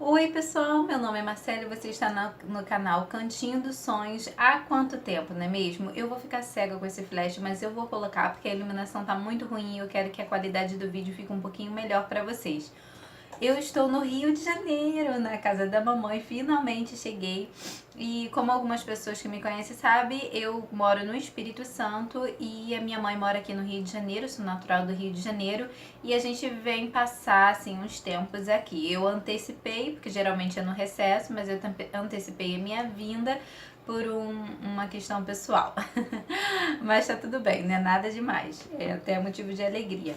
Oi pessoal, meu nome é Marcela e você está no canal Cantinho dos Sonhos. Há quanto tempo, não é mesmo? Eu vou ficar cega com esse flash, mas eu vou colocar porque a iluminação tá muito ruim e eu quero que a qualidade do vídeo fique um pouquinho melhor para vocês. Eu estou no Rio de Janeiro, na casa da mamãe, finalmente cheguei. E como algumas pessoas que me conhecem sabem, eu moro no Espírito Santo e a minha mãe mora aqui no Rio de Janeiro, sou natural do Rio de Janeiro, e a gente vem passar assim uns tempos aqui. Eu antecipei, porque geralmente é no recesso, mas eu antecipei a minha vinda por uma questão pessoal. Mas tá tudo bem, não é nada demais, é até motivo de alegria.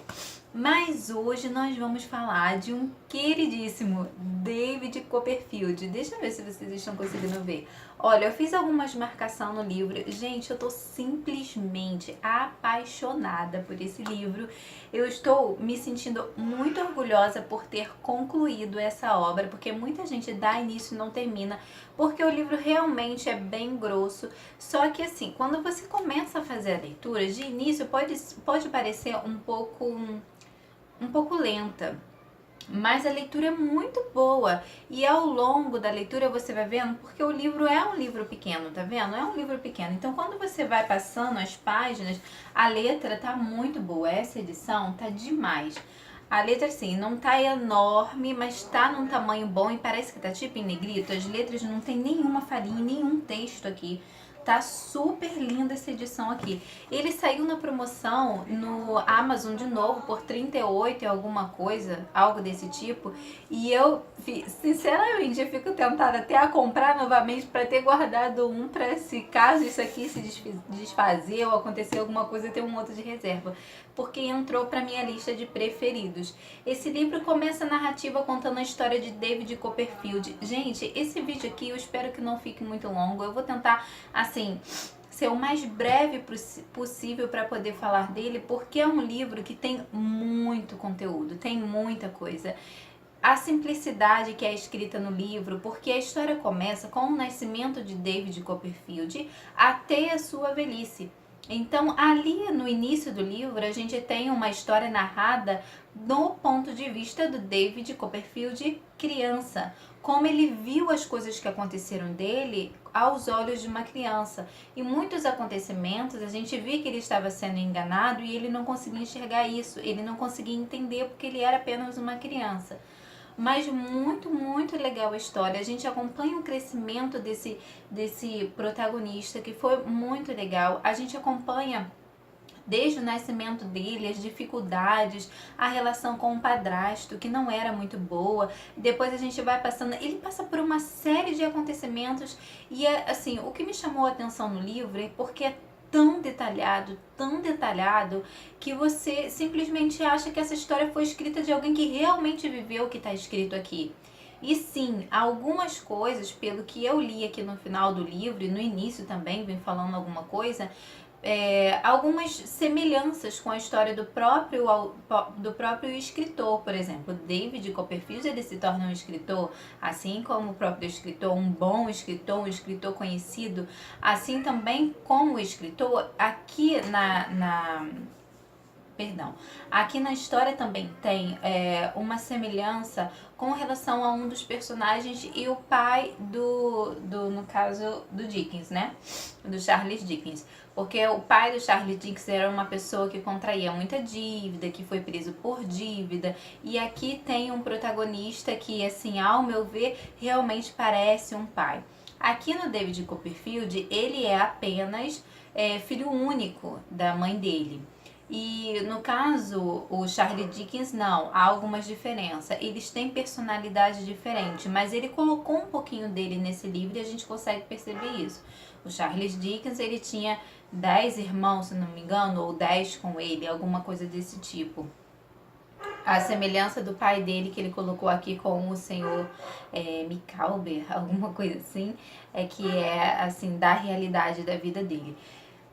Mas hoje nós vamos falar de um queridíssimo David Copperfield. Deixa eu ver se vocês estão conseguindo ver. Olha, eu fiz algumas marcações no livro. Gente, eu tô simplesmente apaixonada por esse livro. Eu estou me sentindo muito orgulhosa por ter concluído essa obra, porque muita gente dá início e não termina, porque o livro realmente é bem grosso. Só que assim, quando você começa a fazer a leitura, de início pode parecer um pouco lenta, mas a leitura é muito boa e ao longo da leitura você vai vendo, porque o livro é um livro pequeno, tá vendo? É um livro pequeno, então quando você vai passando as páginas, a letra tá muito boa, essa edição tá demais. A letra assim, não tá enorme, mas tá num tamanho bom e parece que tá tipo em negrito, as letras não tem nenhuma falinha, nenhum texto aqui. Tá super linda essa edição aqui. Ele saiu na promoção no Amazon de novo por 38 e alguma coisa, algo desse tipo. E eu, sinceramente, eu fico tentada até a comprar novamente para ter guardado um para se caso isso aqui se desfazer ou acontecer alguma coisa, ter um outro de reserva. Porque entrou para minha lista de preferidos. Esse livro começa a narrativa contando a história de David Copperfield. Gente, esse vídeo aqui eu espero que não fique muito longo. Eu vou tentar, assim, ser o mais breve possível para poder falar dele, porque é um livro que tem muito conteúdo, tem muita coisa. A simplicidade que é escrita no livro, porque a história começa com o nascimento de David Copperfield até a sua velhice. Então, ali no início do livro, a gente tem uma história narrada do ponto de vista do David Copperfield criança, como ele viu as coisas que aconteceram dele aos olhos de uma criança. E muitos acontecimentos, a gente via que ele estava sendo enganado e ele não conseguia enxergar isso, ele não conseguia entender porque ele era apenas uma criança. Mas muito, muito legal a história. A gente acompanha o crescimento desse protagonista, que foi muito legal. A gente acompanha desde o nascimento dele, as dificuldades, a relação com o padrasto, que não era muito boa. Depois a gente vai passando, ele passa por uma série de acontecimentos e assim, o que me chamou a atenção no livro é porque é tão detalhado, que você simplesmente acha que essa história foi escrita de alguém que realmente viveu o que está escrito aqui. E sim, algumas coisas, pelo que eu li aqui no final do livro e no início também, vem falando alguma coisa, algumas semelhanças com a história do próprio escritor, por exemplo. David Copperfield, ele se torna um escritor, assim como o próprio escritor, um escritor conhecido, assim também como o escritor, aqui aqui na história também tem uma semelhança com relação a um dos personagens e o pai no caso, do Dickens, né? Do Charles Dickens. Porque o pai do Charles Dickens era uma pessoa que contraía muita dívida, que foi preso por dívida. E aqui tem um protagonista que, assim, ao meu ver, realmente parece um pai. Aqui no David Copperfield, ele é apenas filho único da mãe dele. E no caso, o Charles Dickens não, há algumas diferenças. Eles têm personalidade diferente, mas ele colocou um pouquinho dele nesse livro e a gente consegue perceber isso. O Charles Dickens, ele tinha 10 irmãos, se não me engano, ou 10 com ele, alguma coisa desse tipo. A semelhança do pai dele, que ele colocou aqui com o senhor Micawber, alguma coisa assim, é que é assim, da realidade da vida dele.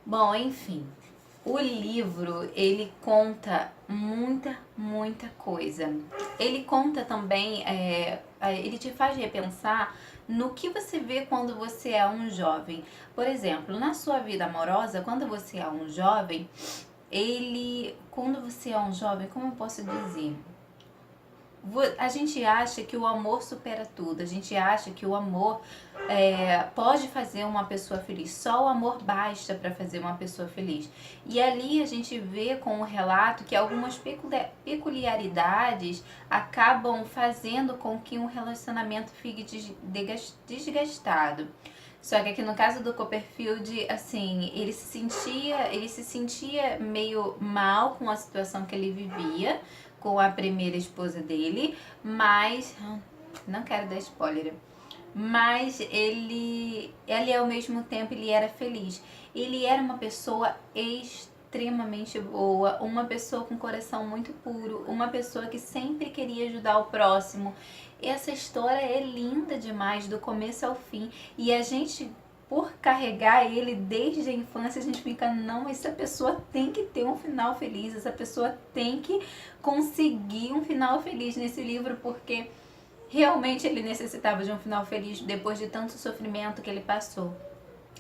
Bom, enfim, o livro, ele conta muita coisa. Ele conta também, ele te faz repensar no que você vê quando você é um jovem. Por exemplo, na sua vida amorosa, quando você é um jovem, quando você é um jovem, como eu posso dizer? A gente acha que o amor supera tudo, a gente acha que o amor pode fazer uma pessoa feliz, só o amor basta para fazer uma pessoa feliz. E ali a gente vê com o relato que algumas peculiaridades acabam fazendo com que um relacionamento fique desgastado. Só que aqui no caso do Copperfield, assim, ele se sentia meio mal com a situação que ele vivia com a primeira esposa dele, mas não quero dar spoiler. Mas ele ao mesmo tempo ele era feliz. Ele era uma pessoa extremamente boa, uma pessoa com coração muito puro, uma pessoa que sempre queria ajudar o próximo. Essa história é linda demais, do começo ao fim, e a gente, por carregar ele desde a infância, a gente fica, não, essa pessoa tem que ter um final feliz, essa pessoa tem que conseguir um final feliz nesse livro, porque realmente ele necessitava de um final feliz depois de tanto sofrimento que ele passou.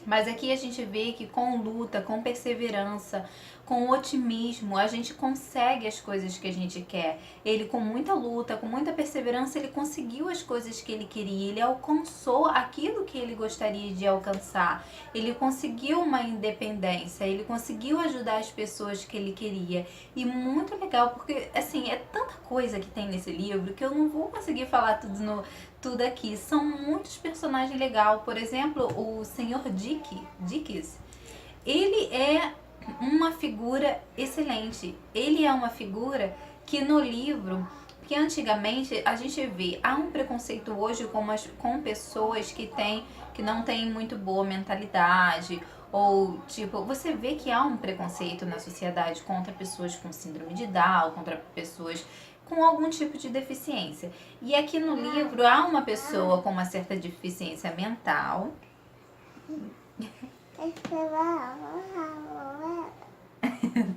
Mas aqui a gente vê que com luta, com perseverança, com otimismo, a gente consegue as coisas que a gente quer. Ele, com muita luta, com muita perseverança, ele conseguiu as coisas que ele queria. Ele alcançou aquilo que ele gostaria de alcançar. Ele conseguiu uma independência. Ele conseguiu ajudar as pessoas que ele queria. E muito legal, porque, assim, é tanta coisa que tem nesse livro que eu não vou conseguir falar tudo aqui. São muitos personagens legais. Por exemplo, o Sr. Dickens, ele é uma figura excelente. Ele é uma figura que no livro, porque antigamente a gente vê, há um preconceito hoje com pessoas que não têm muito boa mentalidade, ou tipo, você vê que há um preconceito na sociedade contra pessoas com síndrome de Down, contra pessoas com algum tipo de deficiência. E aqui no livro há uma pessoa com uma certa deficiência mental.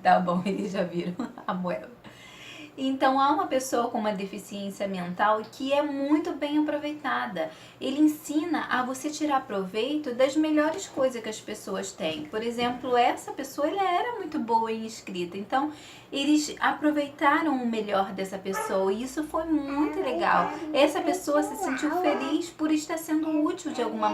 Tá bom, eles já viram a moela. Então há uma pessoa com uma deficiência mental que é muito bem aproveitada. Ele ensina a você tirar proveito das melhores coisas que as pessoas têm. Por exemplo, essa pessoa ela era muito boa em escrita, então eles aproveitaram o melhor dessa pessoa e isso foi muito legal. Essa pessoa se sentiu feliz por estar sendo útil de alguma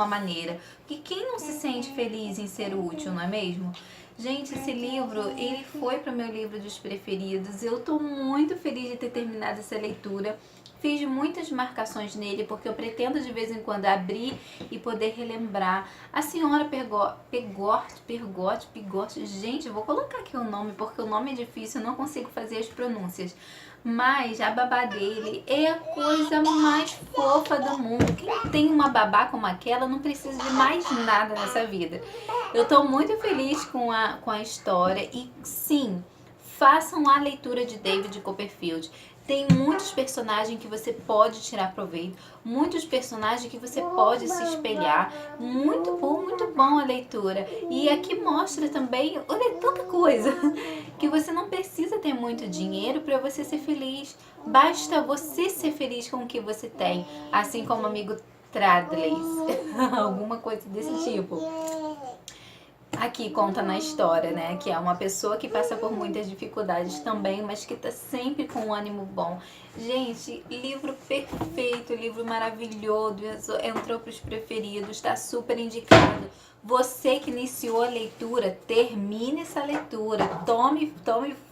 maneira. Porque quem não se sente feliz em ser útil, não é mesmo? Gente, esse livro, ele foi para o meu livro dos preferidos. Eu estou muito feliz de ter terminado essa leitura. Fiz muitas marcações nele, porque eu pretendo de vez em quando abrir e poder relembrar. A senhora Pigote, gente, eu vou colocar aqui o nome, porque o nome é difícil, eu não consigo fazer as pronúncias. Mas a babá dele é a coisa mais fofa do mundo. Quem tem uma babá como aquela não precisa de mais nada nessa vida. Eu estou muito feliz com a história e sim, façam a leitura de David Copperfield. Tem muitos personagens que você pode tirar proveito, muitos personagens que você pode se espelhar. Muito bom a leitura. E aqui mostra também, olha, tanta coisa, que você não precisa ter muito dinheiro para você ser feliz. Basta você ser feliz com o que você tem, assim como o amigo Tradley, alguma coisa desse tipo. Aqui conta na história, né, que é uma pessoa que passa por muitas dificuldades também, mas que tá sempre com um ânimo bom. Gente, livro perfeito, livro maravilhoso, entrou pros preferidos, tá super indicado. Você que iniciou a leitura, termine essa leitura, tome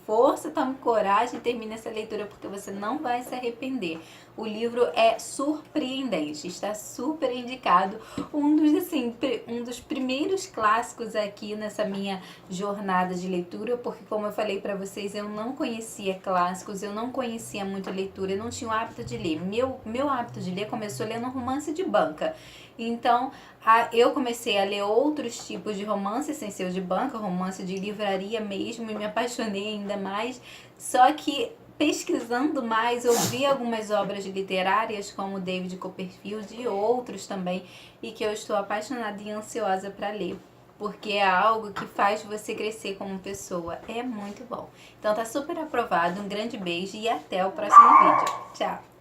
força, tome coragem e termine essa leitura, porque você não vai se arrepender. O livro é surpreendente, está super indicado, um dos primeiros clássicos aqui nessa minha jornada de leitura, porque como eu falei para vocês, eu não conhecia clássicos, eu não conhecia muito leitura, eu não tinha o hábito de ler. Meu hábito de ler começou lendo romance de banca. Então, eu comecei a ler outros tipos de romance, sem ser o de banca, romance de livraria mesmo, e me apaixonei ainda mais. Só que pesquisando mais, eu vi algumas obras literárias como David Copperfield e outros também, e que eu estou apaixonada e ansiosa para ler, porque é algo que faz você crescer como pessoa. É muito bom. Então tá super aprovado, um grande beijo e até o próximo vídeo. Tchau!